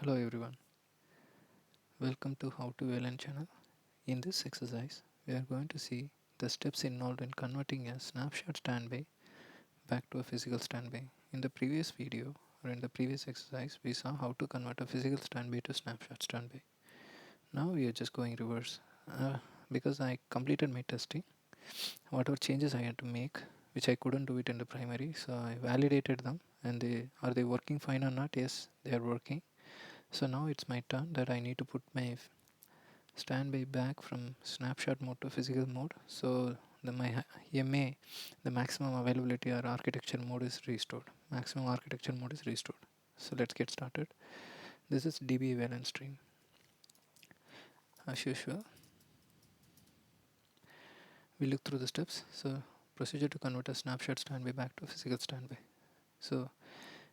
Hello everyone, welcome to How to VLN channel. In this exercise, we are going to see the steps involved in converting a snapshot standby back to a physical standby. In the previous video or in the previous exercise, we saw how to convert a physical standby to snapshot standby. Now we are just going reverse because I completed my testing. Whatever changes I had to make, which I couldn't do it in the primary, so I validated them and are they working fine or not? Yes, they are working. So now it's my turn that I need to put my standby back from snapshot mode to physical mode. So my MA, the maximum availability or architecture mode is restored. Maximum architecture mode is restored. So let's get started. This is DB valence stream. As usual, we look through the steps. So procedure to convert a snapshot standby back to physical standby. So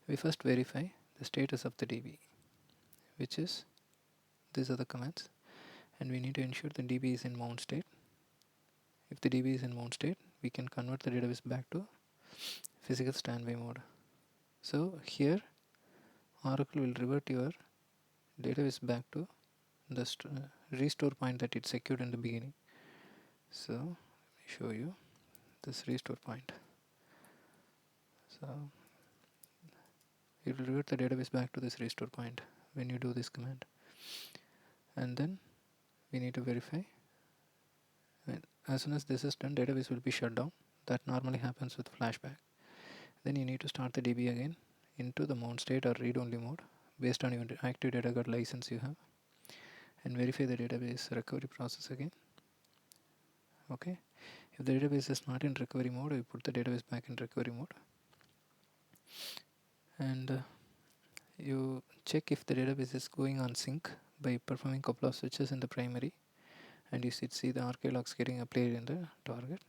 we first verify the status of the DB, which is these are the commands, and we need to ensure the DB is in mount state. If the DB is in mount state, we can convert the database back to physical standby mode. So here Oracle will revert your database back to the restore point that it secured in the beginning. So let me show you this restore point. So it will revert the database back to this restore point when you do this command. And then we need to verify. And as soon as this is done, database will be shut down. That normally happens with flashback. Then you need to start the DB again into the mount state or read only mode based on your active data guard license you have, and verify the database recovery process again. Okay, if the database is not in recovery mode, we put the database back in recovery mode, and you check if the database is going on sync by performing couple of switches in the primary, and you should see the archive logs getting applied in the target.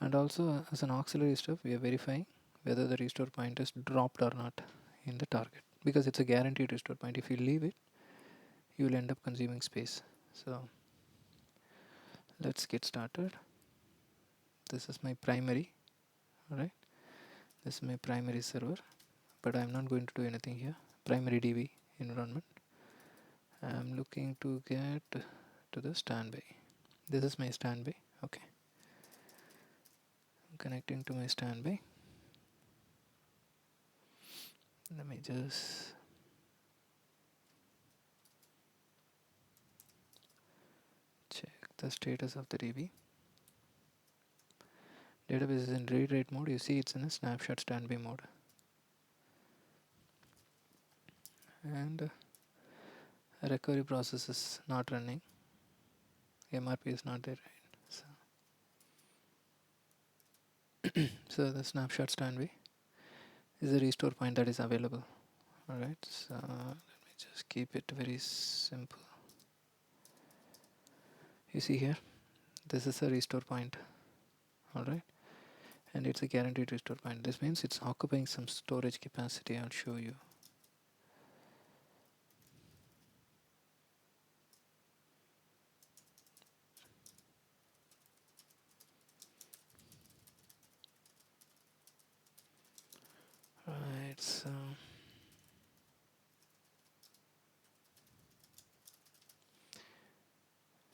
And also as an auxiliary step, we are verifying whether the restore point is dropped or not in the target, because it's a guaranteed restore point. If you leave it, you will end up consuming space. So let's get started. This is my primary. Alright, this is my primary server, but I'm not going to do anything here. Primary DB environment. I'm looking to get to the standby. This is my standby. Okay, I'm connecting to my standby. Let me just check the status of the DB. Database is in read write mode. You see it's in a snapshot standby mode, and recovery process is not running. MRP is not there, right? So the snapshot standby is the restore point that is available. Alright, so let me just keep it very simple. You see here, this is a restore point. Alright, and it's a guaranteed restore point. This means it's occupying some storage capacity. I'll show you. Right, so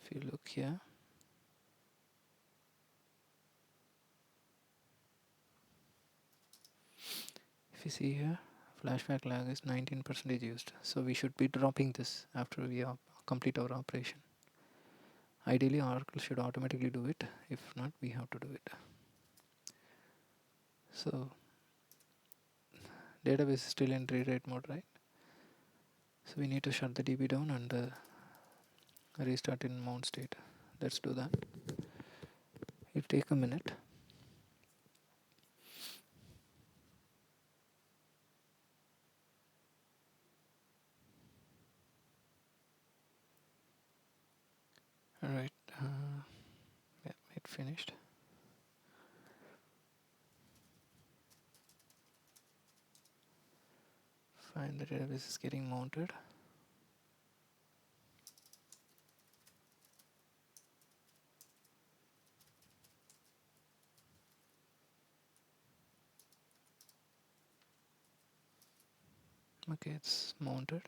if you look here, if you see here, flashback lag is 19% used. So we should be dropping this after we complete our operation. Ideally, Oracle should automatically do it. If not, we have to do it. So database is still in read write mode, right? So we need to shut the DB down and restart in mount state. Let's do that. It'll take a minute. Alright, yeah, it finished. Fine, the database is getting mounted. Okay, it's mounted.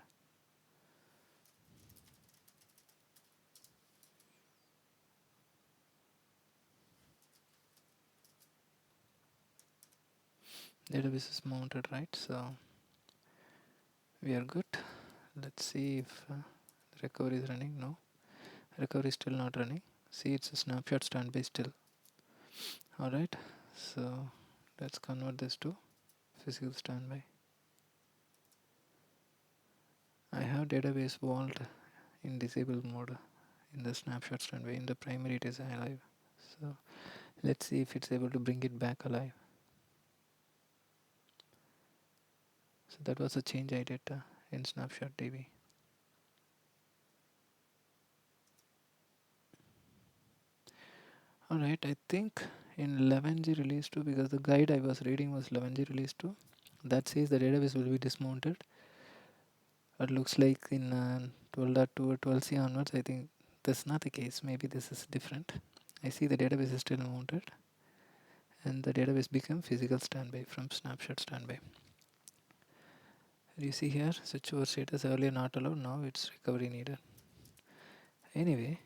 Database is mounted, right? So we are good. Let's see if the recovery is running. No, recovery is still not running. See, it's a snapshot standby still. Alright, so let's convert this to physical standby. I have database vault in disable mode in the snapshot standby. In the primary it is alive. So let's see if it's able to bring it back alive. So that was a change I did in snapshot DB. Alright, I think in 11G release 2, because the guide I was reading was 11G release 2, that says the database will be dismounted. It looks like in 12.2 or 12C onwards, I think that's not the case. Maybe this is different. I see the database is still mounted and the database become physical standby from snapshot standby. You see here, switch over status earlier not allowed, now it's recovery needed. Anyway,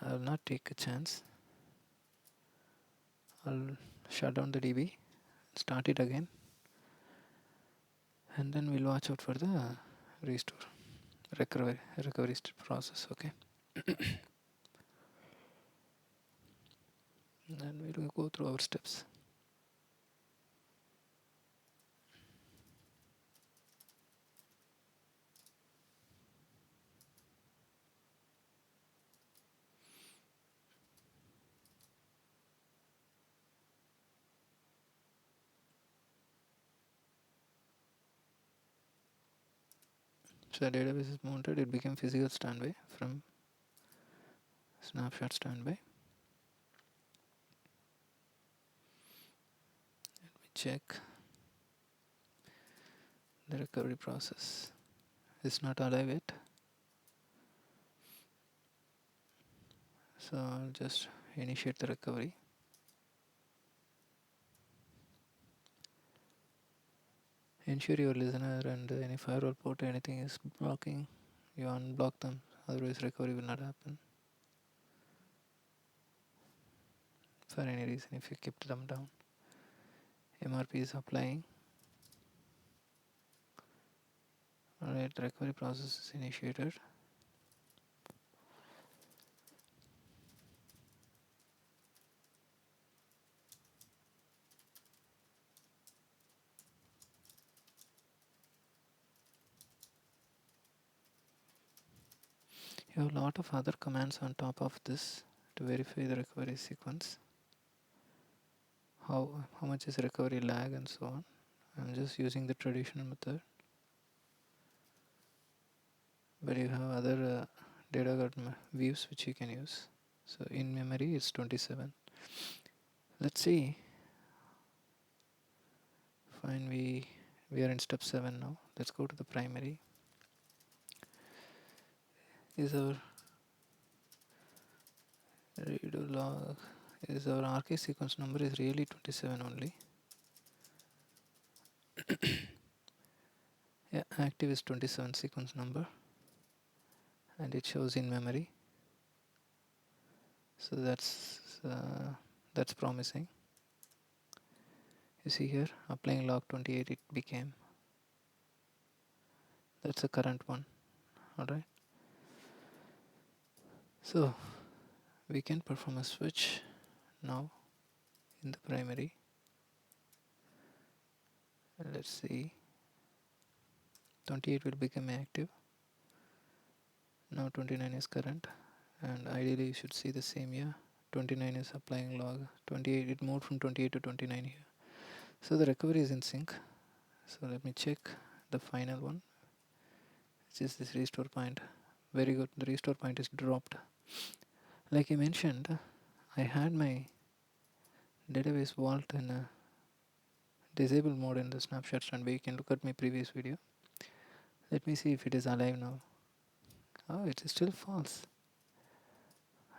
I'll not take a chance. I'll shut down the DB, start it again, and then we'll watch out for the restore recovery process. Okay. And we'll go through our steps. So the database is mounted, it became physical standby from snapshot standby. Let me check the recovery process. It's not alive yet. So I'll just initiate the recovery. Ensure your listener and any firewall port anything is blocking, you unblock them, otherwise recovery will not happen. For any reason, if you kept them down. MRP is applying. Alright, recovery process is initiated. You have a lot of other commands on top of this to verify the recovery sequence. How much is recovery lag and so on. I'm just using the traditional method. But you have other data guard views which you can use. So in memory it's 27. Let's see. Fine, we are in step 7 now. Let's go to the primary. Is our redo log, is our RK sequence number is really 27 only. Yeah, active is 27 sequence number and it shows in memory. So that's promising. You see here, applying log 28 it became. That's the current one. Alright. So we can perform a switch now in the primary. Let's see. 28 will become active. Now 29 is current, and ideally you should see the same here. 29 is applying log 28. It moved from 28 to 29 here. So the recovery is in sync. So let me check the final one, which is this restore point. Very good. The restore point is dropped. Like I mentioned, I had my database vault in a disable mode in the snapshot standby. You can look at my previous video. Let me see if it is alive now. Oh, it is still false.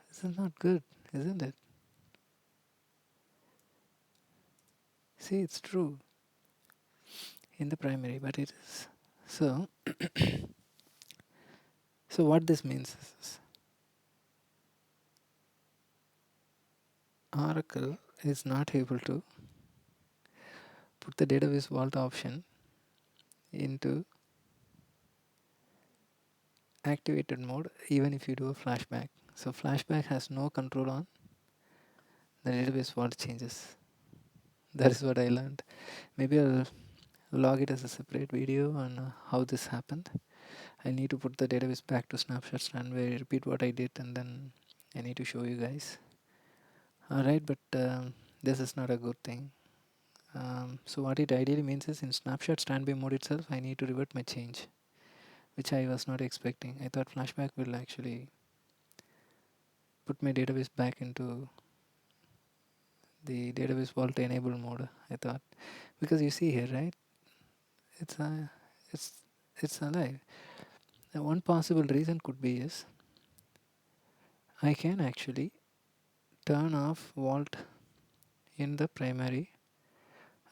This is not good, isn't it? See, it's true in the primary, but it is So so what this means is Oracle is not able to put the database vault option into activated mode even if you do a flashback. So flashback has no control on the database vault changes. That is what I learned. Maybe I'll log it as a separate video on how this happened. I need to put the database back to snapshots and repeat what I did, and then I need to show you guys. Alright, but this is not a good thing. So what it ideally means is in snapshot standby mode itself I need to revert my change, which I was not expecting. I thought flashback will actually put my database back into the database vault enable mode, I thought, because you see here, right, it's it's it's alive. Now one possible reason could be is I can actually turn off vault in the primary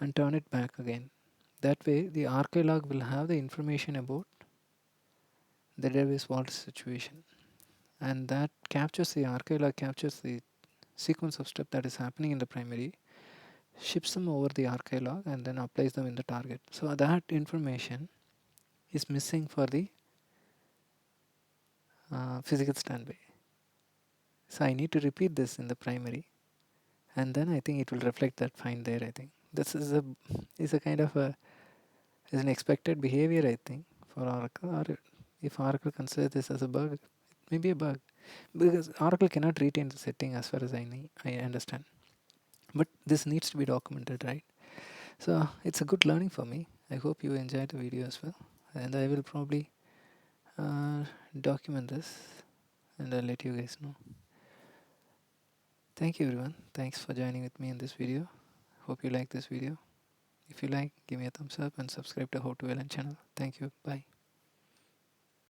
and turn it back again. That way the archive log will have the information about the database vault situation, and that captures the archive log, captures the sequence of steps that is happening in the primary, ships them over the archive log and then applies them in the target. So that information is missing for the physical standby. So I need to repeat this in the primary, and then I think it will reflect that find there. I think this is a kind of a is an expected behavior, I think, for Oracle. Or if Oracle considers this as a bug, it may be a bug because Oracle cannot retain the setting as far as I understand. But this needs to be documented, right? So it's a good learning for me. I hope you enjoyed the video as well, and I will probably uh, document this and I'll let you guys know. Thank you everyone. Thanks for joining with me in this video. Hope you like this video. If you like, give me a thumbs up and subscribe to How to VLAN channel. Thank you. Bye.